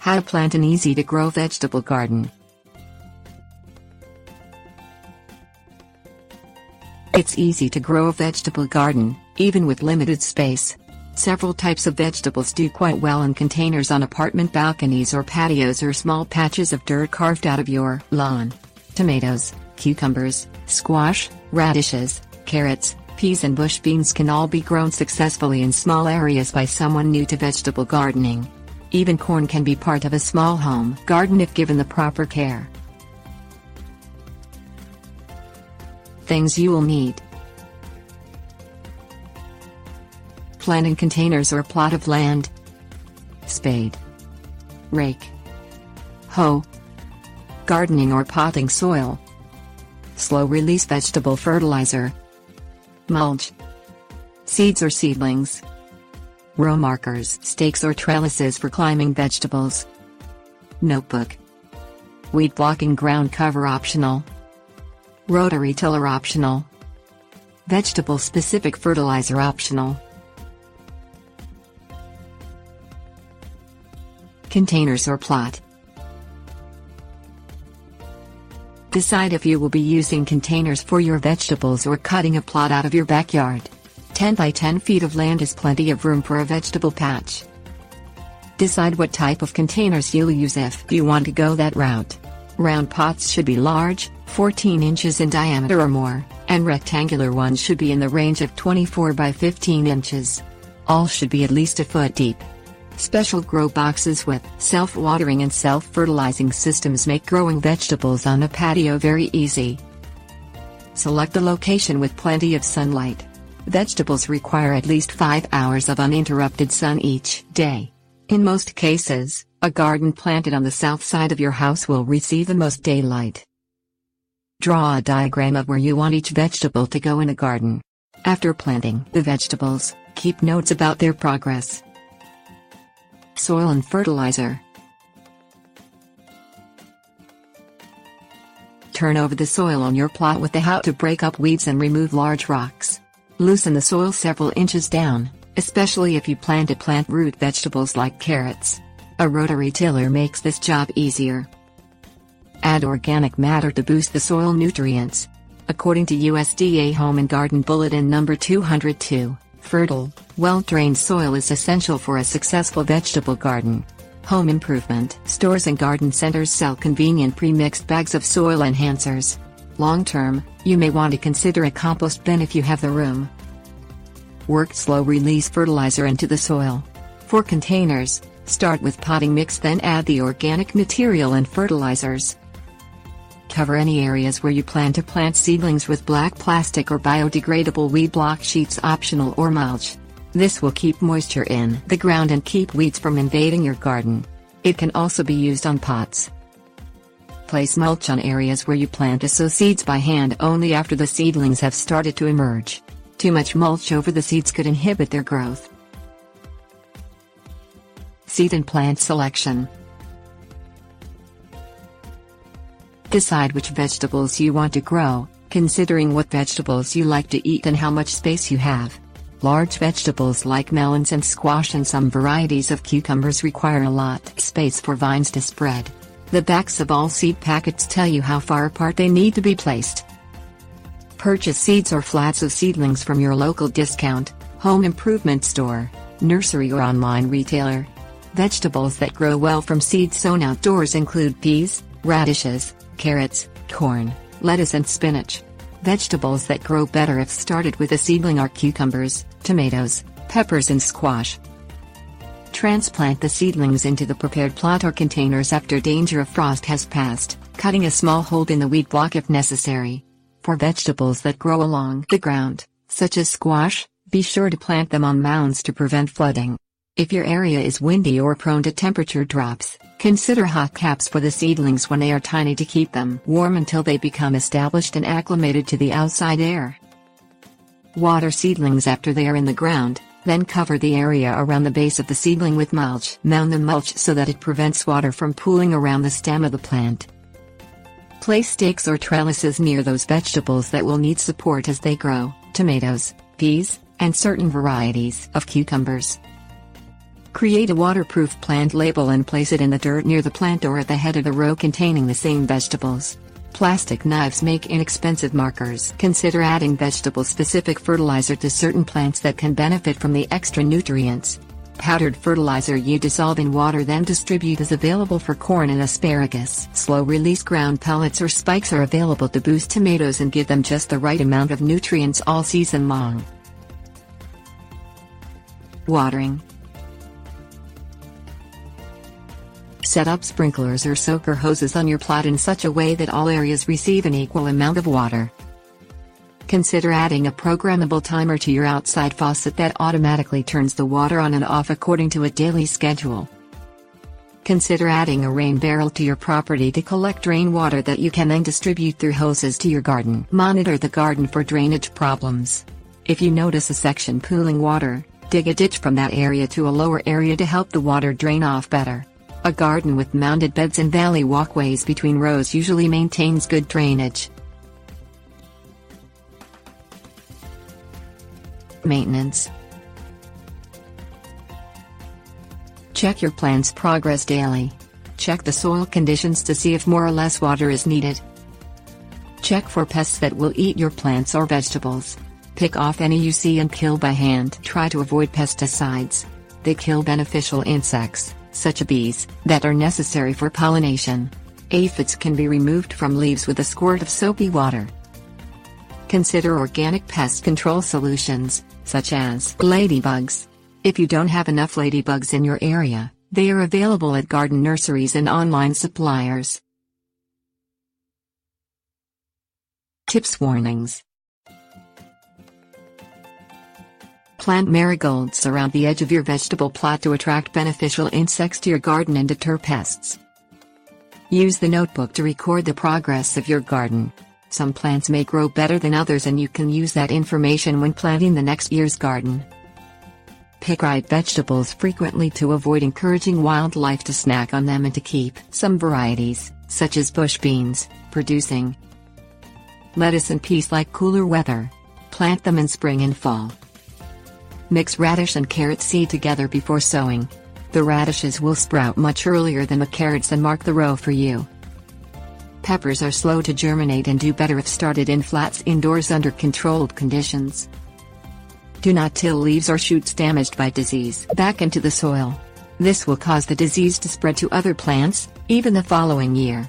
How to plant an easy-to-grow vegetable garden. It's easy to grow a vegetable garden, even with limited space. Several types of vegetables do quite well in containers on apartment balconies or patios or small patches of dirt carved out of your lawn. Tomatoes, cucumbers, squash, radishes, carrots, peas and bush beans can all be grown successfully in small areas by someone new to vegetable gardening. Even corn can be part of a small home garden if given the proper care. Things you will need: planting containers or plot of land, spade, rake, hoe, gardening or potting soil, slow-release vegetable fertilizer, mulch, seeds or seedlings, row markers, stakes or trellises for climbing vegetables, notebook, weed-blocking ground cover optional, rotary tiller optional, vegetable-specific fertilizer optional. Containers or plot. Decide if you will be using containers for your vegetables or cutting a plot out of your backyard. 10 by 10 feet of land is plenty of room for a vegetable patch. Decide what type of containers you'll use if you want to go that route. Round pots should be large, 14 inches in diameter or more, and rectangular ones should be in the range of 24 by 15 inches. All should be at least a foot deep. Special grow boxes with self-watering and self-fertilizing systems make growing vegetables on a patio very easy. Select a location with plenty of sunlight. Vegetables require at least 5 hours of uninterrupted sun each day. In most cases, a garden planted on the south side of your house will receive the most daylight. Draw a diagram of where you want each vegetable to go in a garden. After planting the vegetables, keep notes about their progress. Soil and fertilizer. Turn over the soil on your plot with the hoe to break up weeds and remove large rocks. Loosen the soil several inches down, especially if you plan to plant root vegetables like carrots. A rotary tiller makes this job easier. Add organic matter to boost the soil nutrients. According to USDA Home and Garden Bulletin number 202, fertile, well-drained soil is essential for a successful vegetable garden. Home improvement stores and garden centers sell convenient pre-mixed bags of soil enhancers. Long-term, you may want to consider a compost bin if you have the room. Work slow-release fertilizer into the soil. For containers, start with potting mix, then add the organic material and fertilizers. Cover any areas where you plan to plant seedlings with black plastic or biodegradable weed block sheets optional or mulch. This will keep moisture in the ground and keep weeds from invading your garden. It can also be used on pots. Place mulch on areas where you plan to sow seeds by hand only after the seedlings have started to emerge. Too much mulch over the seeds could inhibit their growth. Seed and plant selection. Decide which vegetables you want to grow, considering what vegetables you like to eat and how much space you have. Large vegetables like melons and squash and some varieties of cucumbers require a lot of space for vines to spread. The backs of all seed packets tell you how far apart they need to be placed. Purchase seeds or flats of seedlings from your local discount, home improvement store, nursery or online retailer. Vegetables that grow well from seeds sown outdoors include peas, radishes, carrots, corn, lettuce and spinach. Vegetables that grow better if started with a seedling are cucumbers, tomatoes, peppers and squash. Transplant the seedlings into the prepared plot or containers after danger of frost has passed, cutting a small hole in the weed block if necessary. For vegetables that grow along the ground, such as squash, be sure to plant them on mounds to prevent flooding. If your area is windy or prone to temperature drops, consider hot caps for the seedlings when they are tiny to keep them warm until they become established and acclimated to the outside air. Water seedlings after they are in the ground, then cover the area around the base of the seedling with mulch. Mound the mulch so that it prevents water from pooling around the stem of the plant. Place stakes or trellises near those vegetables that will need support as they grow, tomatoes, peas, and certain varieties of cucumbers. Create a waterproof plant label and place it in the dirt near the plant or at the head of the row containing the same vegetables. Plastic knives make inexpensive markers. Consider adding vegetable-specific fertilizer to certain plants that can benefit from the extra nutrients. Powdered fertilizer you dissolve in water then distribute is available for corn and asparagus. Slow-release ground pellets or spikes are available to boost tomatoes and give them just the right amount of nutrients all season long. Watering. Set up sprinklers or soaker hoses on your plot in such a way that all areas receive an equal amount of water. Consider adding a programmable timer to your outside faucet that automatically turns the water on and off according to a daily schedule. Consider adding a rain barrel to your property to collect rainwater that you can then distribute through hoses to your garden. Monitor the garden for drainage problems. If you notice a section pooling water, dig a ditch from that area to a lower area to help the water drain off better. A garden with mounded beds and valley walkways between rows usually maintains good drainage. Maintenance. Check your plant's progress daily. Check the soil conditions to see if more or less water is needed. Check for pests that will eat your plants or vegetables. Pick off any you see and kill by hand. Try to avoid pesticides. They kill beneficial insects, such as bees, that are necessary for pollination. Aphids can be removed from leaves with a squirt of soapy water. Consider organic pest control solutions, such as ladybugs. If you don't have enough ladybugs in your area, they are available at garden nurseries and online suppliers. Tips. Warnings. Plant marigolds around the edge of your vegetable plot to attract beneficial insects to your garden and deter pests. Use the notebook to record the progress of your garden. Some plants may grow better than others and you can use that information when planting the next year's garden. Pick right vegetables frequently to avoid encouraging wildlife to snack on them and to keep some varieties, such as bush beans, producing. Lettuce and peas like cooler weather. Plant them in spring and fall. Mix radish and carrot seed together before sowing. The radishes will sprout much earlier than the carrots and mark the row for you. Peppers are slow to germinate and do better if started in flats indoors under controlled conditions. Do not till leaves or shoots damaged by disease back into the soil. This will cause the disease to spread to other plants, even the following year.